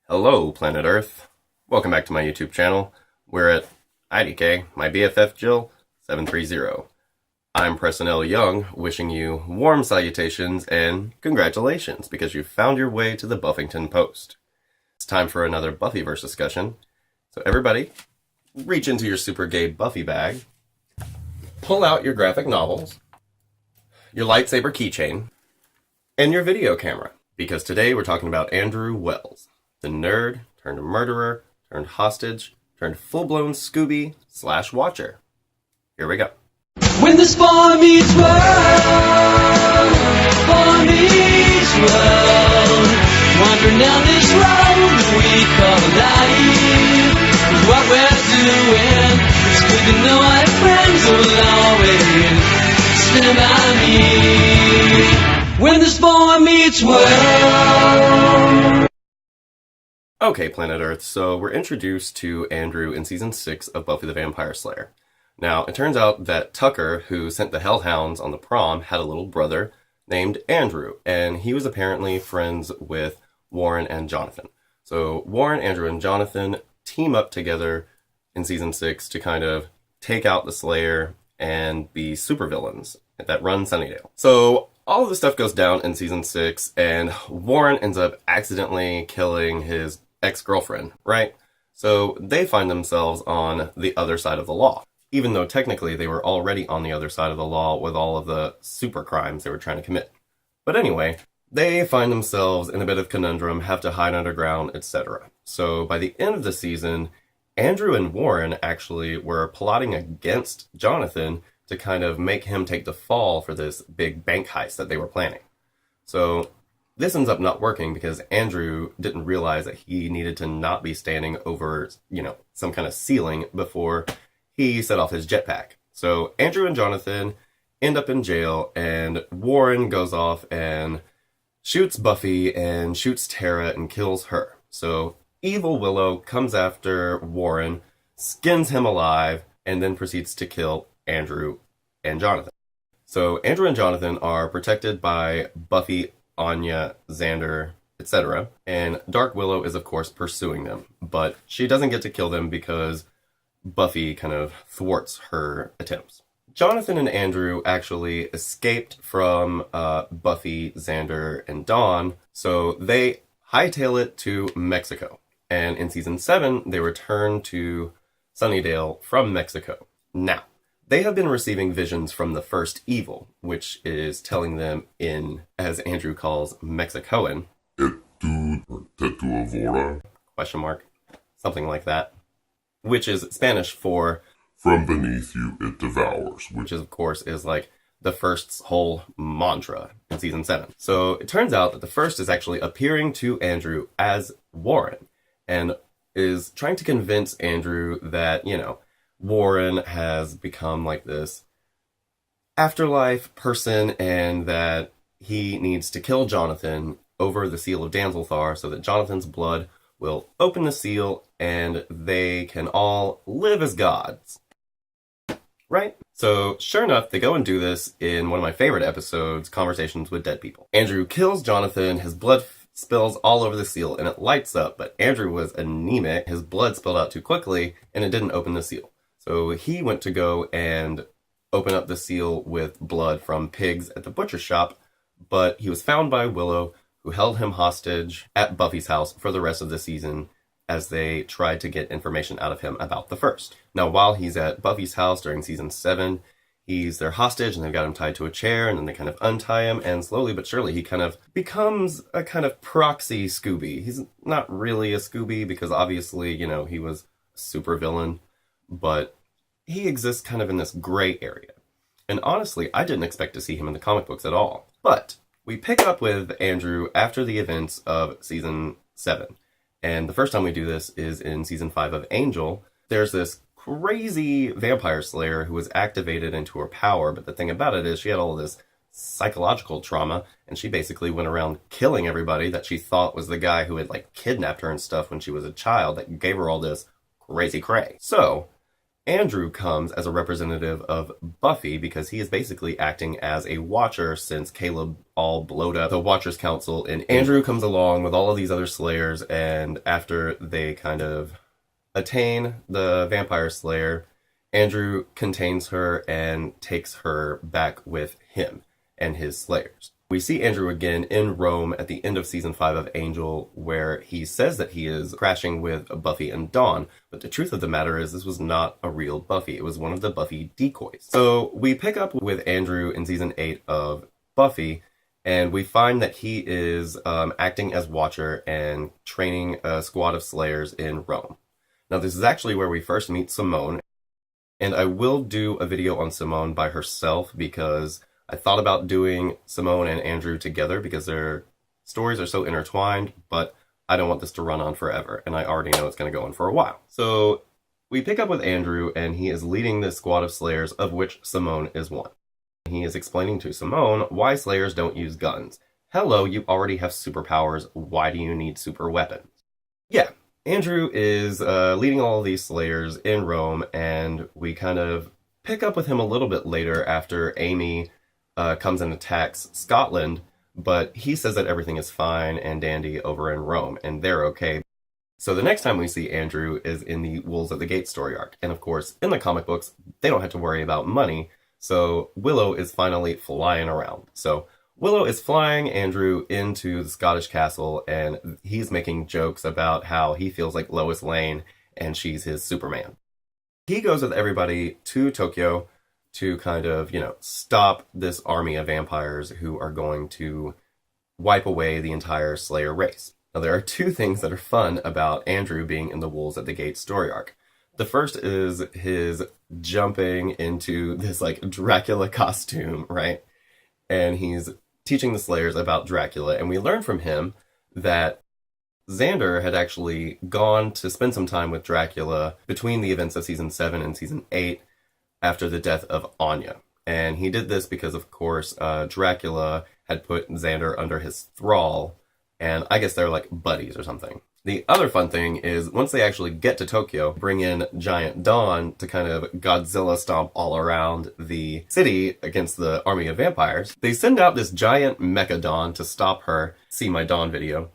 Hello, planet Earth. Welcome back to my YouTube channel. We're at IDK, my BFF Jill 730. I'm Preston L. Young, wishing you warm salutations and congratulations because you found your way to the Buffington Post. It's time for another Buffyverse discussion. So everybody, reach into your super gay Buffy bag, pull out your graphic novels, your lightsaber keychain, and your video camera, because today we're talking about Andrew Wells. The nerd, turned murderer, turned hostage, turned full-blown Scooby/Watcher. Here we go. When the spawn meets world, wandering down this road that we call life, is what we're doing. It's good to know I have friends who will always stand by me. When the spawn meets world. Okay, planet Earth, so we're introduced to Andrew in Season 6 of Buffy the Vampire Slayer. Now, it turns out that Tucker, who sent the Hellhounds on the prom, had a little brother named Andrew, and he was apparently friends with Warren and Jonathan. So Warren, Andrew, and Jonathan team up together in Season 6 to kind of take out the Slayer and be supervillains that run Sunnydale. So all of this stuff goes down in Season 6, and Warren ends up accidentally killing his ex-girlfriend, right? So they find themselves on the other side of the law, even though technically they were already on the other side of the law with all of the super crimes they were trying to commit. But anyway, they find themselves in a bit of conundrum, have to hide underground, etc. So by the end of the season, Andrew and Warren actually were plotting against Jonathan to kind of make him take the fall for this big bank heist that they were planning. So this ends up not working because Andrew didn't realize that he needed to not be standing over, some kind of ceiling before he set off his jetpack. So Andrew and Jonathan end up in jail, and Warren goes off and shoots Buffy and shoots Tara and kills her. So evil Willow comes after Warren, skins him alive, and then proceeds to kill Andrew and Jonathan. So Andrew and Jonathan are protected by Buffy, Anya, Xander, etc. And Dark Willow is, of course, pursuing them. But she doesn't get to kill them because Buffy kind of thwarts her attempts. Jonathan and Andrew actually escaped from Buffy, Xander, and Dawn, so they hightail it to Mexico. And in Season 7, they return to Sunnydale from Mexico. Now, they have been receiving visions from the first evil, which is telling them in, as Andrew calls, Mexicoan, question mark, something like that, which is Spanish for from beneath you it devours, which is, of course, is like the first's whole mantra in Season 7. So it turns out that the first is actually appearing to Andrew as Warren and is trying to convince Andrew that, Warren has become like this afterlife person and that he needs to kill Jonathan over the seal of Danzelthar so that Jonathan's blood will open the seal and they can all live as gods. Right? So, sure enough, they go and do this in one of my favorite episodes, Conversations with Dead People. Andrew kills Jonathan, his blood spills all over the seal, and it lights up, but Andrew was anemic, his blood spilled out too quickly, and it didn't open the seal. So he went to go and open up the seal with blood from pigs at the butcher shop, but he was found by Willow, who held him hostage at Buffy's house for the rest of the season as they tried to get information out of him about the first. Now, while he's at Buffy's house during Season 7, he's their hostage, and they've got him tied to a chair, and then they kind of untie him, and slowly but surely he kind of becomes a kind of proxy Scooby. He's not really a Scooby, because obviously, he was a supervillain, but he exists kind of in this gray area. And honestly, I didn't expect to see him in the comic books at all. But we pick up with Andrew after the events of Season 7. And the first time we do this is in Season 5 of Angel. There's this crazy vampire slayer who was activated into her power, but the thing about it is she had all of this psychological trauma, and she basically went around killing everybody that she thought was the guy who had, kidnapped her and stuff when she was a child that gave her all this crazy cray. So, Andrew comes as a representative of Buffy because he is basically acting as a watcher since Caleb all blowed up the Watchers Council. And Andrew comes along with all of these other Slayers, and after they kind of attain the Vampire Slayer, Andrew contains her and takes her back with him and his Slayers. We see Andrew again in Rome at the end of season 5 of Angel, where he says that he is crashing with Buffy and Dawn, but the truth of the matter is this was not a real Buffy. It was one of the Buffy decoys. So we pick up with Andrew in season 8 of Buffy, and we find that he is acting as Watcher and training a squad of Slayers in Rome. Now this is actually where we first meet Simone, and I will do a video on Simone by herself because I thought about doing Simone and Andrew together because their stories are so intertwined, but I don't want this to run on forever, and I already know it's going to go on for a while. So we pick up with Andrew, and he is leading this squad of Slayers, of which Simone is one. He is explaining to Simone why Slayers don't use guns. Hello, you already have superpowers. Why do you need super weapons? Yeah, Andrew is leading all of these Slayers in Rome, and we kind of pick up with him a little bit later after Amy comes and attacks Scotland, but he says that everything is fine and dandy over in Rome, and they're okay. So the next time we see Andrew is in the Wolves at the Gate story arc. And of course, in the comic books, they don't have to worry about money, so Willow is finally flying around. So Willow is flying Andrew into the Scottish castle, and he's making jokes about how he feels like Lois Lane and she's his Superman. He goes with everybody to Tokyo to kind of, stop this army of vampires who are going to wipe away the entire Slayer race. Now, there are two things that are fun about Andrew being in the Wolves at the Gate story arc. The first is his jumping into this, Dracula costume, right? And he's teaching the Slayers about Dracula, and we learn from him that Xander had actually gone to spend some time with Dracula between the events of season 7 and season 8, after the death of Anya. And he did this because, of course, Dracula had put Xander under his thrall, and I guess they're like buddies or something. The other fun thing is, once they actually get to Tokyo, bring in Giant Dawn to kind of Godzilla stomp all around the city against the army of vampires. They send out this giant Mecha Dawn to stop her. See my Dawn video.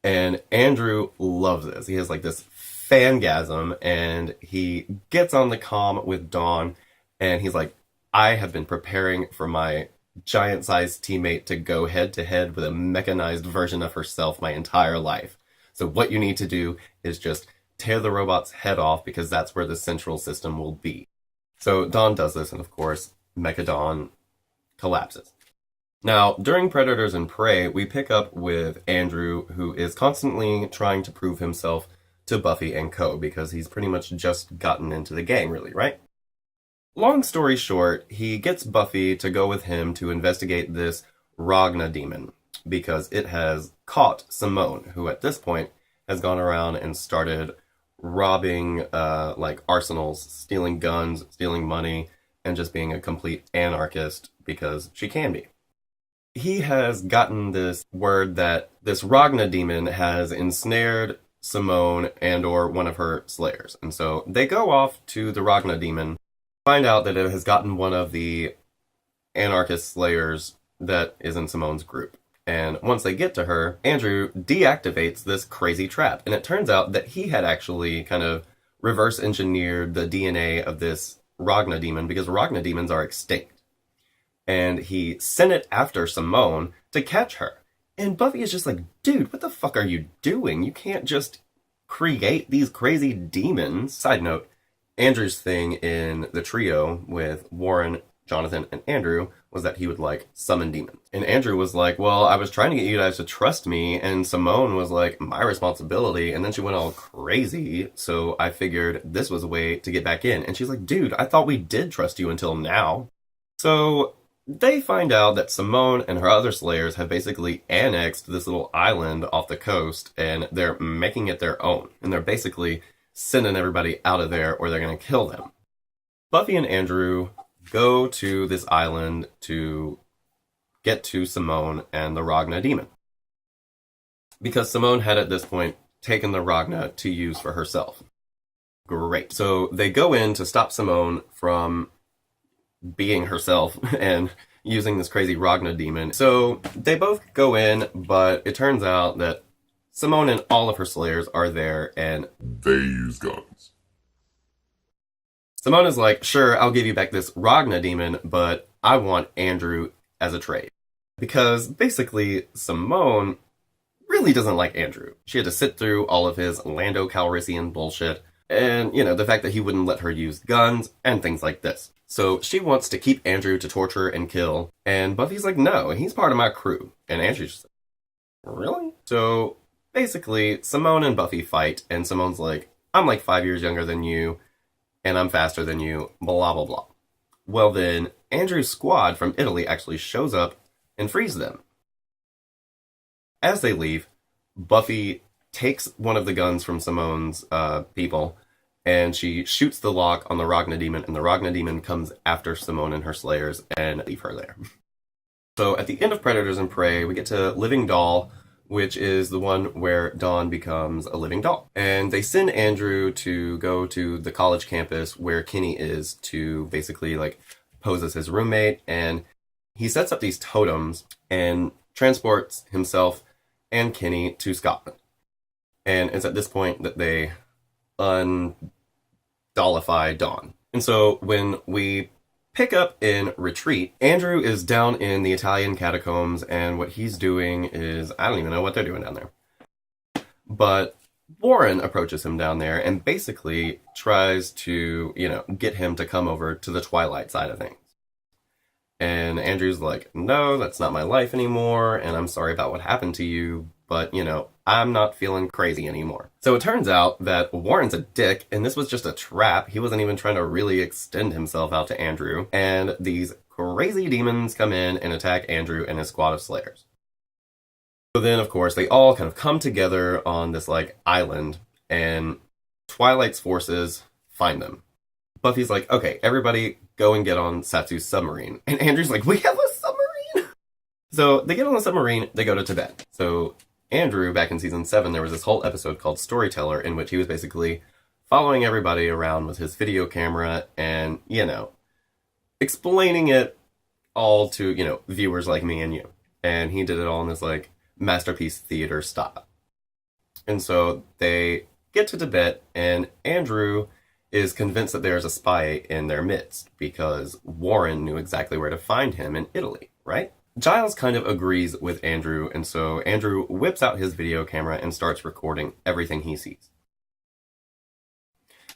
And Andrew loves this. He has this fangasm, and he gets on the comm with Dawn, and he's like, I have been preparing for my giant-sized teammate to go head-to-head with a mechanized version of herself my entire life. So what you need to do is just tear the robot's head off, because that's where the central system will be. So Dawn does this, and of course, Mecha Dawn collapses. Now, during Predators and Prey, we pick up with Andrew, who is constantly trying to prove himself to Buffy and co, because he's pretty much just gotten into the gang, really, right? Long story short, he gets Buffy to go with him to investigate this Ragna demon, because it has caught Simone, who at this point has gone around and started robbing arsenals, stealing guns, stealing money, and just being a complete anarchist because she can be. He has gotten this word that this Ragna demon has ensnared Simone and or one of her Slayers. And so they go off to the Ragna demon, find out that it has gotten one of the anarchist Slayers that is in Simone's group. And once they get to her, Andrew deactivates this crazy trap. And it turns out that he had actually kind of reverse engineered the DNA of this Ragna demon, because Ragna demons are extinct. And he sent it after Simone to catch her. And Buffy is just like, dude, what the fuck are you doing? You can't just create these crazy demons. Side note, Andrew's thing in the trio with Warren, Jonathan, and Andrew was that he would summon demons. And Andrew was like, well, I was trying to get you guys to trust me, and Simone was like, my responsibility, and then she went all crazy, so I figured this was a way to get back in. And she's like, dude, I thought we did trust you until now. So they find out that Simone and her other Slayers have basically annexed this little island off the coast, and they're making it their own. And they're basically sending everybody out of there or they're going to kill them. Buffy and Andrew go to this island to get to Simone and the Ragna demon, because Simone had at this point taken the Ragna to use for herself. Great. So they go in to stop Simone from being herself and using this crazy Ragna demon. So they both go in, but it turns out that Simone and all of her slayers are there, and They use guns. Simone is like, sure, I'll give you back this Ragna demon, but I want Andrew as a trade. Because basically, Simone really doesn't like Andrew. She had to sit through all of his Lando Calrissian bullshit, and, the fact that he wouldn't let her use guns, and things like this. So she wants to keep Andrew to torture and kill, and Buffy's like, no, he's part of my crew. And Andrew's just like, really? So basically, Simone and Buffy fight, and Simone's like, I'm like 5 years younger than you, and I'm faster than you, blah, blah, blah. Well then, Andrew's squad from Italy actually shows up and frees them. As they leave, Buffy takes one of the guns from Simone's people, and she shoots the lock on the Ragna demon, and the Ragna demon comes after Simone and her slayers and leave her there. So at the end of Predators and Prey, we get to Living Doll, which is the one where Dawn becomes a living doll. And they send Andrew to go to the college campus where Kenny is to basically pose as his roommate, and he sets up these totems and transports himself and Kenny to Scotland. And it's at this point that they undollify Dawn. And so when we pick up in Retreat, Andrew is down in the Italian catacombs, and what he's doing is, I don't even know what they're doing down there. But Warren approaches him down there and basically tries to, get him to come over to the Twilight side of things. And Andrew's like, no, that's not my life anymore, and I'm sorry about what happened to you, but, I'm not feeling crazy anymore. So it turns out that Warren's a dick, and this was just a trap. He wasn't even trying to really extend himself out to Andrew, and these crazy demons come in and attack Andrew and his squad of slayers. So then, of course, they all kind of come together on this, island, and Twilight's forces find them. Buffy's like, okay, everybody go and get on Satsu's submarine. And Andrew's like, we have a submarine? So they get on the submarine, they go to Tibet. So Andrew, back in season 7, there was this whole episode called Storyteller, in which he was basically following everybody around with his video camera and, explaining it all to, viewers like me and you. And he did it all in this, masterpiece theater style. And so they get to Tibet, and Andrew is convinced that there's a spy in their midst, because Warren knew exactly where to find him in Italy, right? Giles kind of agrees with Andrew, and so Andrew whips out his video camera and starts recording everything he sees.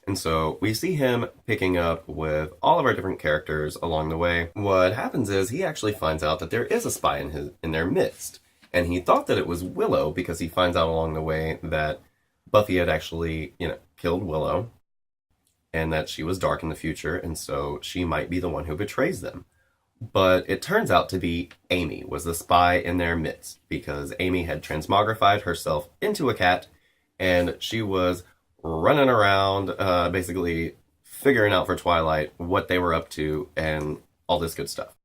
And so we see him picking up with all of our different characters along the way. What happens is he actually finds out that there is a spy in their midst, and he thought that it was Willow because he finds out along the way that Buffy had actually, killed Willow, and that she was dark in the future, and so she might be the one who betrays them. But it turns out to be Amy was the spy in their midst, because Amy had transmogrified herself into a cat, and she was running around, basically figuring out for Twilight what they were up to and all this good stuff.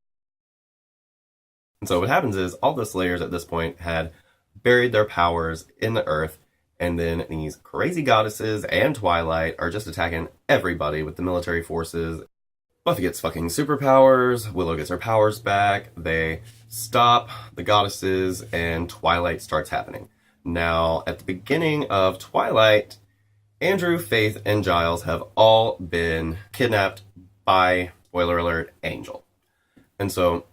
And so what happens is all the Slayers at this point had buried their powers in the earth, and then these crazy goddesses and Twilight are just attacking everybody with the military forces. Buffy gets fucking superpowers, Willow gets her powers back, they stop the goddesses, and Twilight starts happening. Now, at the beginning of Twilight, Andrew, Faith, and Giles have all been kidnapped by, spoiler alert, Angel. And so,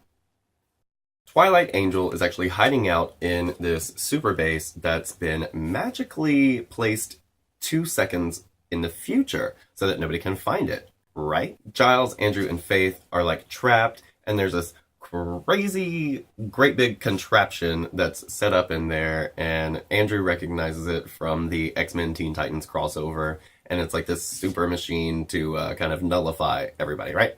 Twilight Angel is actually hiding out in this super base that's been magically placed 2 seconds in the future so that nobody can find it. Right? Giles, Andrew, and Faith are trapped, and there's this crazy, great big contraption that's set up in there, and Andrew recognizes it from the X-Men Teen Titans crossover, and it's this super machine to kind of nullify everybody, right?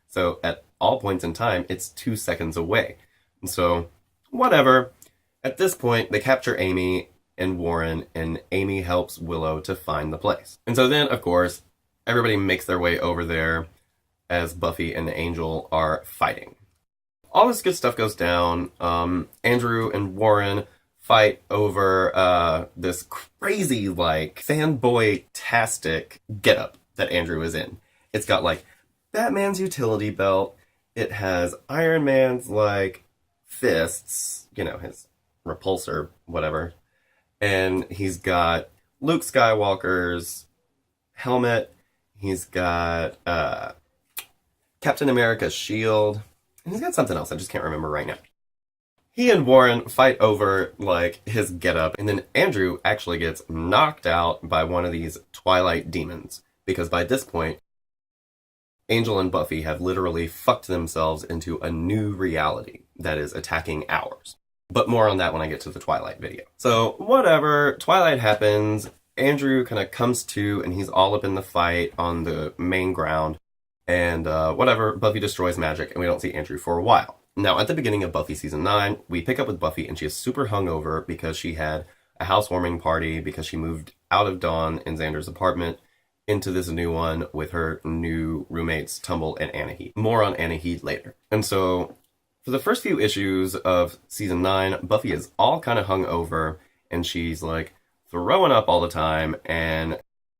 So at all points in time, it's 2 seconds away. And so, whatever. At this point, they capture Amy and Warren, and Amy helps Willow to find the place. And so then, of course, everybody makes their way over there as Buffy and the Angel are fighting. All this good stuff goes down. Andrew and Warren fight over this crazy, like, fanboy-tastic getup that Andrew is in. It's got, like, Batman's utility belt. It has Iron Man's, like, fists, you know, his repulsor, whatever. And he's got Luke Skywalker's helmet. He's got Captain America's shield. And he's got something else I just can't remember right now. He and Warren fight over, like, his getup, and then Andrew actually gets knocked out by one of these Twilight demons. Because by this point, Angel and Buffy have literally fucked themselves into a new reality that is attacking ours. But more on that when I get to the Twilight video. So, whatever, Twilight happens, Andrew kind of comes to, and he's all up in the fight on the main ground, and whatever, Buffy destroys magic, and we don't see Andrew for a while. Now, at the beginning of Buffy Season 9, we pick up with Buffy, and she is super hungover because she had a housewarming party, because she moved out of Dawn in Xander's apartment into this new one with her new roommates, Tumble and Anahid. More on Anahid later. And so, for the first few issues of Season 9, Buffy is all kind of hungover, and she's, like, throwing up all the time, and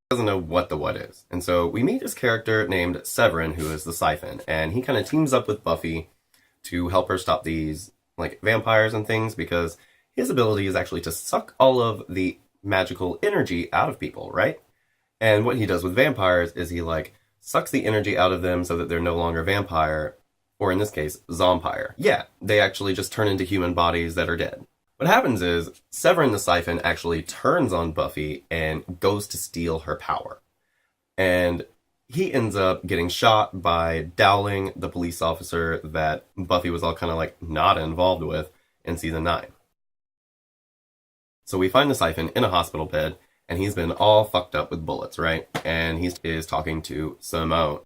doesn't know what the what is. And so, we meet this character named Severin, who is the Siphon, and he kind of teams up with Buffy to help her stop these, like, vampires and things, because his ability is actually to suck all of the magical energy out of people, right? And what he does with vampires is he, like, sucks the energy out of them so that they're no longer vampire, or in this case, zompire. Yeah, they actually just turn into human bodies that are dead. What happens is, Severin the Siphon actually turns on Buffy and goes to steal her power. And he ends up getting shot by Dowling, the police officer that Buffy was all kind of, like, not involved with in Season 9. So we find the Siphon in a hospital bed, and he's been all fucked up with bullets, right? And he is talking to Simone.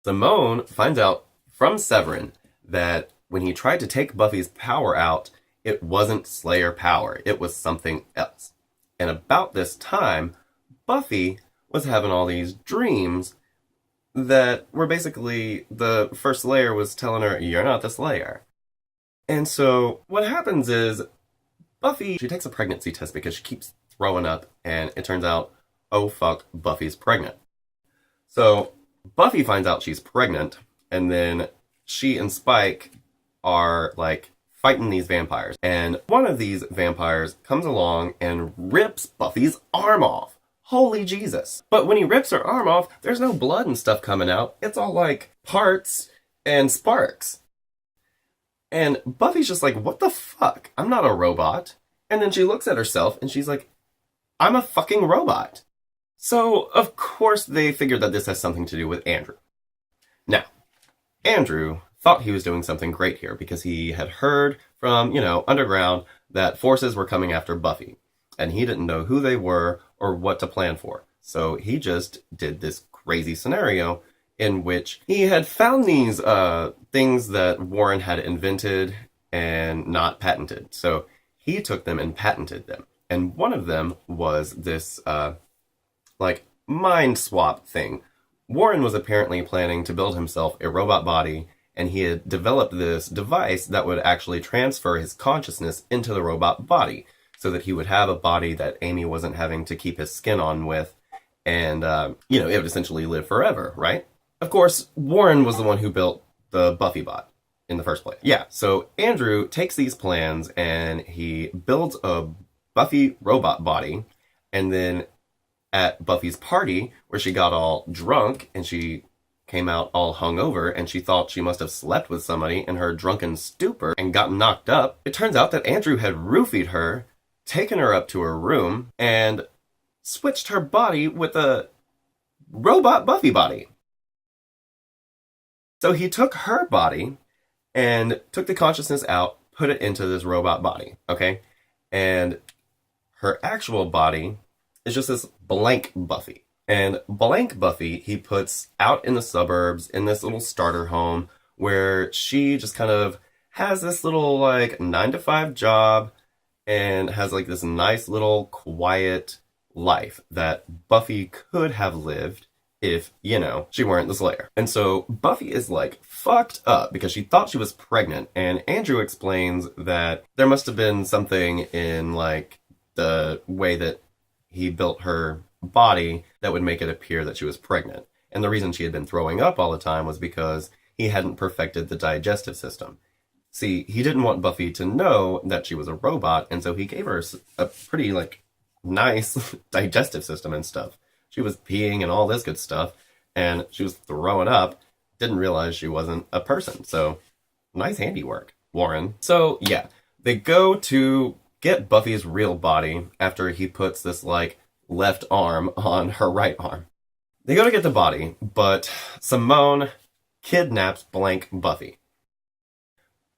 Simone finds out from Severin that when he tried to take Buffy's power out, it wasn't Slayer power, it was something else. And about this time, Buffy was having all these dreams that were basically the first Slayer was telling her, you're not the Slayer. And so what happens is Buffy, she takes a pregnancy test because she keeps throwing up, and it turns out, oh fuck, Buffy's pregnant. So Buffy finds out she's pregnant, and then she and Spike are, like, fighting these vampires. And one of these vampires comes along and rips Buffy's arm off. Holy Jesus. But when he rips her arm off, there's no blood and stuff coming out. It's all, like, parts and sparks. And Buffy's just like, what the fuck? I'm not a robot. And then she looks at herself and she's like, I'm a fucking robot. So, of course, they figured that this has something to do with Andrew. Now, Andrew thought he was doing something great here because he had heard from, you know, underground that forces were coming after Buffy. And he didn't know who they were or what to plan for. So he just did this crazy scenario in which he had found these things that Warren had invented and not patented. So he took them and patented them. And one of them was this, like, mind swap thing. Warren was apparently planning to build himself a robot body, and he had developed this device that would actually transfer his consciousness into the robot body, so that he would have a body that Amy wasn't having to keep his skin on with, and, you know, it would essentially live forever, right? Of course, Warren was the one who built the Buffy bot in the first place. Yeah, so Andrew takes these plans, and he builds a Buffy robot body, and then at Buffy's party, where she got all drunk, and she came out all hungover, and she thought she must have slept with somebody in her drunken stupor and got knocked up, it turns out that Andrew had roofied her, taken her up to her room, and switched her body with a robot Buffy body. So he took her body and took the consciousness out, put it into this robot body, okay? And her actual body is just this blank Buffy. And blank Buffy he puts out in the suburbs in this little starter home where she just kind of has this little, like, 9-to-5 job and has, like, this nice little quiet life that Buffy could have lived if, she weren't the Slayer. And so Buffy is like fucked up because she thought she was pregnant, and Andrew explains that there must have been something in like the way that he built her body that would make it appear that she was pregnant. And the reason she had been throwing up all the time was because he hadn't perfected the digestive system. See, he didn't want Buffy to know that she was a robot, and so he gave her a pretty, like, nice digestive system and stuff. She was peeing and all this good stuff, and she was throwing up, didn't realize she wasn't a person. So, nice handiwork, Warren. So, yeah, they go to get Buffy's real body after he puts this, like, left arm on her right arm. They go to get the body, but Simone kidnaps blank Buffy,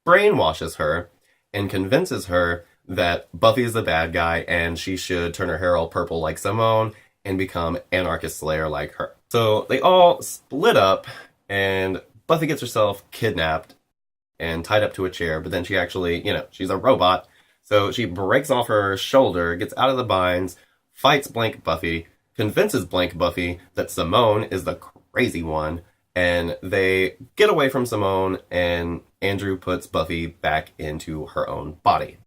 brainwashes her, and convinces her that Buffy is the bad guy and she should turn her hair all purple like Simone and become Anarchist Slayer like her. So they all split up, and Buffy gets herself kidnapped and tied up to a chair, but then she actually, she's a robot, so she breaks off her shoulder, gets out of the binds, fights blank Buffy, convinces blank Buffy that Simone is the crazy one, and they get away from Simone, and Andrew puts Buffy back into her own body.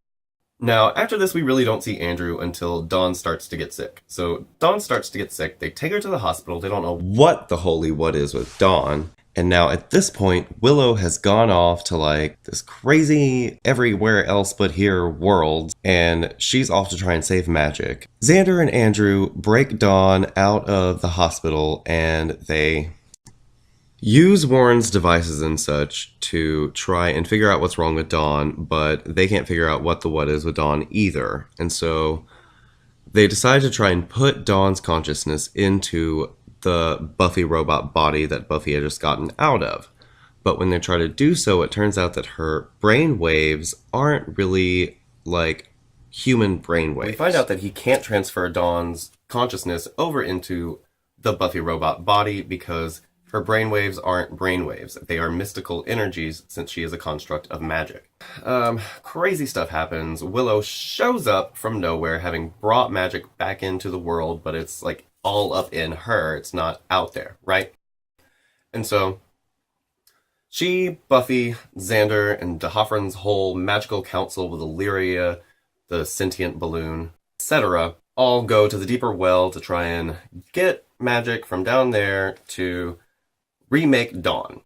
Now, after this, we really don't see Andrew until Dawn starts to get sick. So Dawn starts to get sick, they take her to the hospital, they don't know what the holy what is with Dawn. And now at this point, Willow has gone off to like this crazy everywhere else but here world, and she's off to try and save magic. Xander and Andrew break Dawn out of the hospital, and they use Warren's devices and such to try and figure out what's wrong with Dawn, but they can't figure out what is with Dawn either. And so they decide to try and put Dawn's consciousness into the Buffy robot body that Buffy had just gotten out of. But when they try to do so, it turns out that her brain waves aren't really like human brain waves. We find out that he can't transfer Dawn's consciousness over into the Buffy robot body because her brainwaves aren't brainwaves. They are mystical energies since she is a construct of magic. Crazy stuff happens. Willow shows up from nowhere having brought magic back into the world, but it's like all up in her. It's not out there, right? And so she, Buffy, Xander, and D'Hoffryn's whole magical council with Illyria, the sentient balloon, etc., all go to the deeper well to try and get magic from down there to remake Dawn,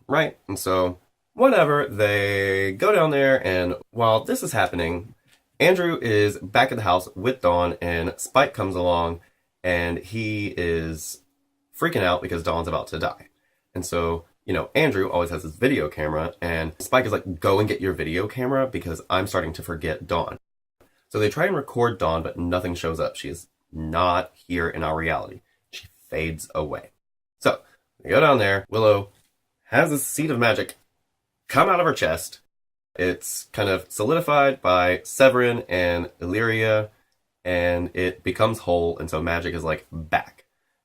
right? And so, whatever, they go down there, and while this is happening, Andrew is back at the house with Dawn, and Spike comes along, and he is freaking out because Dawn's about to die. And so, Andrew always has his video camera, and Spike is like, go and get your video camera because I'm starting to forget Dawn. So they try and record Dawn, but nothing shows up. She is not here in our reality. She fades away. So, they go down there. Willow has a seed of magic come out of her chest. It's kind of solidified by Severin and Illyria, and it becomes whole, and so magic is like back.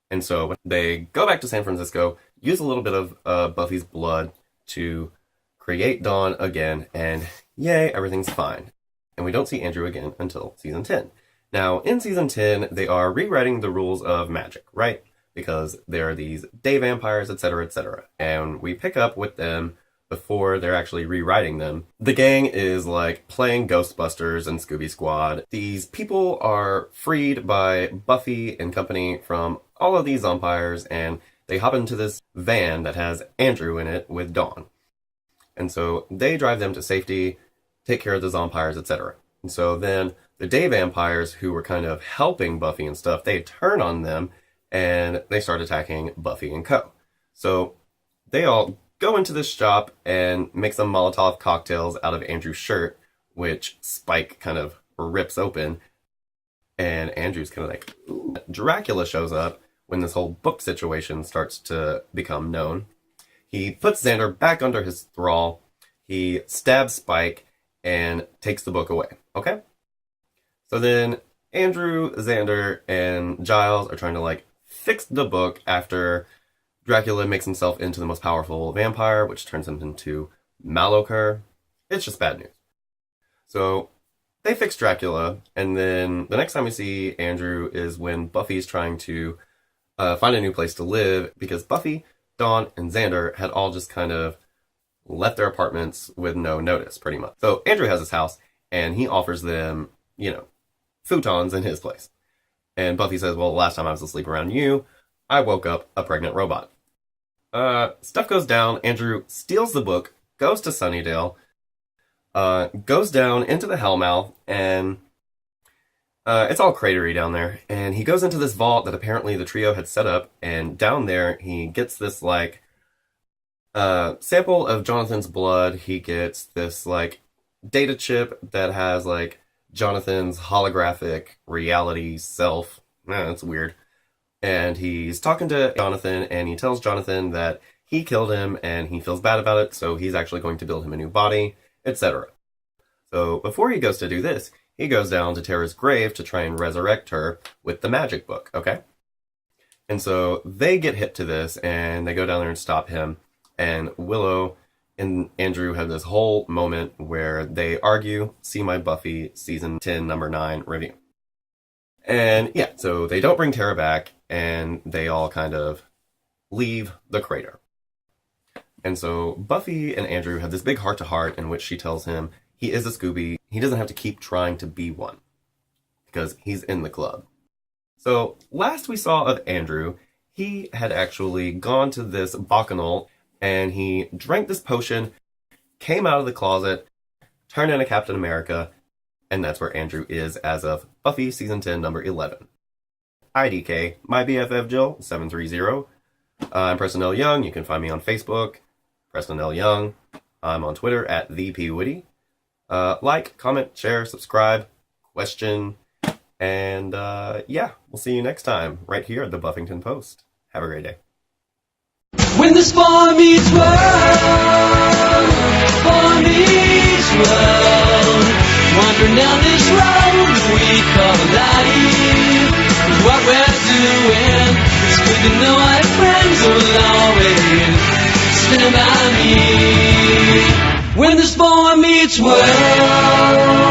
And so they go back to San Francisco, use a little bit of Buffy's blood to create Dawn again, and yay, everything's fine. And we don't see Andrew again until season 10. Now, in season 10, they are rewriting the rules of magic, right? Because there are these day vampires, etc., etc. And we pick up with them before they're actually rewriting them. The gang is like playing Ghostbusters and Scooby Squad. These people are freed by Buffy and company from all of these vampires, and they hop into this van that has Andrew in it with Dawn. And so they drive them to safety, take care of the vampires, etc. And so then the day vampires who were kind of helping Buffy and stuff, they turn on them, and they start attacking Buffy and co. So they all go into this shop and make some Molotov cocktails out of Andrew's shirt, which Spike kind of rips open. And Andrew's kind of like, ooh. Dracula shows up when this whole book situation starts to become known. He puts Xander back under his thrall. He stabs Spike and takes the book away. Okay? So then Andrew, Xander, and Giles are trying to like fix the book after Dracula makes himself into the most powerful vampire, which turns him into Malocur. It's just bad news. So they fix Dracula, and then the next time we see Andrew is when Buffy's trying to find a new place to live because Buffy, Dawn, and Xander had all just kind of left their apartments with no notice, pretty much. So Andrew has his house, and he offers them, futons in his place. And Buffy says, well, last time I was asleep around you, I woke up a pregnant robot. Stuff goes down. Andrew steals the book, goes to Sunnydale, goes down into the Hellmouth, and it's all cratery down there. And he goes into this vault that apparently the trio had set up, and down there he gets this, sample of Jonathan's blood. He gets this, data chip that has, Jonathan's holographic reality self. That's weird. And he's talking to Jonathan, and he tells Jonathan that he killed him, and he feels bad about it, so he's actually going to build him a new body, etc. So before he goes to do this, he goes down to Tara's grave to try and resurrect her with the magic book, okay? And so they get hit to this, and they go down there and stop him, and Willow and Andrew have this whole moment where they argue. See my Buffy Season 10, Number 9 review. And yeah, so they don't bring Tara back, and they all kind of leave the crater. And so Buffy and Andrew have this big heart-to-heart in which she tells him he is a Scooby. He doesn't have to keep trying to be one because he's in the club. So last we saw of Andrew, he had actually gone to this bacchanal, and he drank this potion, came out of the closet, turned into Captain America, and that's where Andrew is as of Buffy Season 10, Number 11. IDK, my BFF Jill, 730. I'm Preston L. Young. You can find me on Facebook, Preston L. Young. I'm on Twitter at ThePWitty. Like, comment, share, subscribe, question, and we'll see you next time right here at the Buffington Post. Have a great day. When this boy meets world, wandering down this road we call life. What we're doing, it's good to know our friends will always stand by me. When this boy meets world.